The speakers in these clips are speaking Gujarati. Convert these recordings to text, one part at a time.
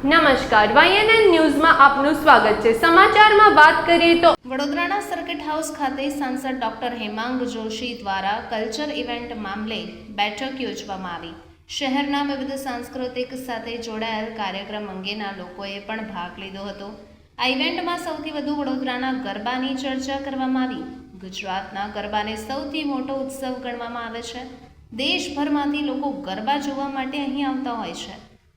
નમસ્કાર, YNN ન્યૂઝમાં આપનું સ્વાગત છે। સમાચારમાં વાત કરીએ તો વડોદરાના સર્કિટ હાઉસ ખાતે સાંસદ ડોક્ટર હેમાંગ જોશી દ્વારા કલ્ચર ઇવેન્ટ મામલે બેઠક યોજવામાં આવી। શહેરના વિવિધ સાંસ્કૃતિક સાથે જોડાયેલ કાર્યક્રમ અંગેના લોકોએ પણ ભાગ લીધો હતો। આ ઇવેન્ટમાં સૌથી વધુ વડોદરાના ગરબાની ચર્ચા કરવામાં આવી। ગુજરાતના ગરબાને સૌથી મોટો ઉત્સવ ગણવામાં આવે છે। દેશભરમાંથી લોકો ગરબા જોવા માટે અહીં આવતા હોય છે।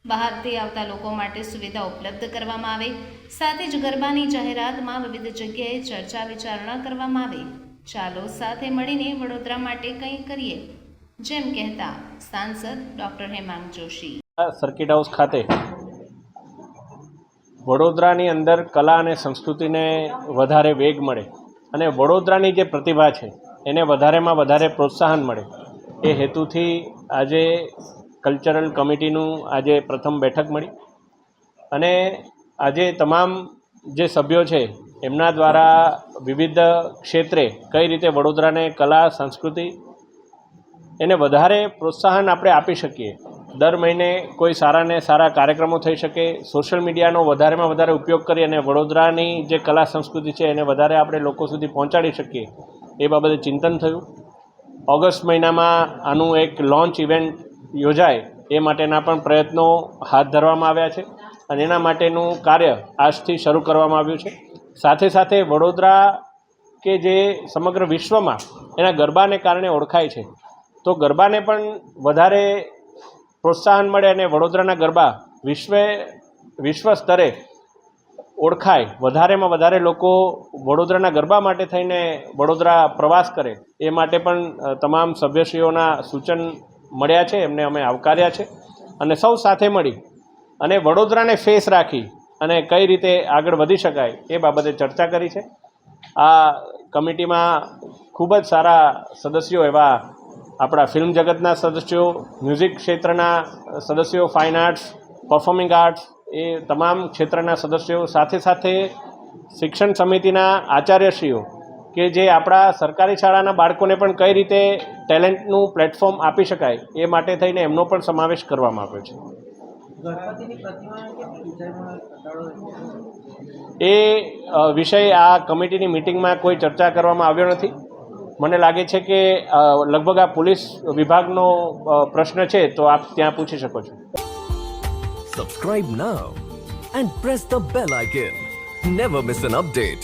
બહારથી આવતા લોકો માટે સુવિધા ઉપલબ્ધ કરવામાં આવે, સાથે જ ગરબાની જાહેરાતમાં વિવિધ જગ્યાએ ચર્ચા વિચારણા કરવામાં આવે। ચાલો સાથે મળીને વડોદરા માટે કંઈ કરીએ, જેમ કહેતા સાંસદ doctor Hemang Joshi. Circuit house ખાતે વડોદરાની અંદર કલા અને સંસ્કૃતિને વધારે વેગ મળે અને વડોદરાની જે પ્રતિભા છે એને વધારેમાં વધારે પ્રોત્સાહન મળે એ હેતુથી આજે કલ્ચરલ કમિટીનું આજે પ્રથમ બેઠક મળી અને આજે તમામ જે સભ્યો છે એમના દ્વારા વિવિધ ક્ષેત્રે કઈ રીતે વડોદરાને કલા સંસ્કૃતિ એને વધારે પ્રોત્સાહન આપણે આપી શકીએ। દર મહિને કોઈ સારાને સારા કાર્યક્રમો થઈ શકે, સોશિયલ મીડિયાનો વધારેમાં વધારે ઉપયોગ કરી અને વડોદરાની જે કલા સંસ્કૃતિ છે એને વધારે આપણે લોકો સુધી પહોંચાડી શકીએ એ બાબતે ચિંતન થયું। ઓગસ્ટ મહિનામાં આનું એક લોન્ચ ઇવેન્ટ યોજાય એ માટેના પણ પ્રયત્નો હાથ ધરવામાં આવ્યા છે અને એના માટેનું કાર્ય આજથી શરૂ કરવામાં આવ્યું છે। સાથે સાથે વડોદરા કે જે સમગ્ર વિશ્વમાં એના ગરબાને કારણે ઓળખાય છે, તો ગરબાને પણ વધારે પ્રોત્સાહન મળે અને વડોદરાના ગરબા વિશ્વ સ્તરે ઓળખાય, વધારેમાં વધારે લોકો વડોદરાના ગરબા માટે થઈને વડોદરા પ્રવાસ કરે એ માટે પણ તમામ સભ્યશ્રીઓના સૂચન મળ્યા છે, એમને અમે આવકાર્યા છે અને સૌ સાથે મળી અને વડોદરાને ફેસ રાખી અને કઈ રીતે આગળ વધી શકાય એ બાબતે ચર્ચા કરી છે। આ કમિટીમાં ખૂબ જ સારા સદસ્યો એવા આપણા ફિલ્મ જગતના સદસ્યો, મ્યુઝિક ક્ષેત્રના સદસ્યો, ફાઇન આર્ટ્સ, પરફોર્મિંગ આર્ટ્સ એ તમામ ક્ષેત્રના સદસ્યો, સાથે સાથે શિક્ષણ સમિતિના આચાર્યશ્રીઓ કે જે આપણા સરકારી શાળાના બાળકોને પણ કઈ રીતે ટેલેન્ટનું પ્લેટફોર્મ આપી શકાય એ માટે થઈને એમનો પણ સમાવેશ કરવામાં આવ્યો છે। એ વિષય આ કમિટીની મિટિંગમાં કોઈ ચર્ચા કરવામાં આવ્યો નથી। મને લાગે છે કે લગભગ આ પોલીસ વિભાગનો પ્રશ્ન છે, તો આપ ત્યાં પૂછી શકો છો। Subscribe now and press the bell icon. Never miss an update.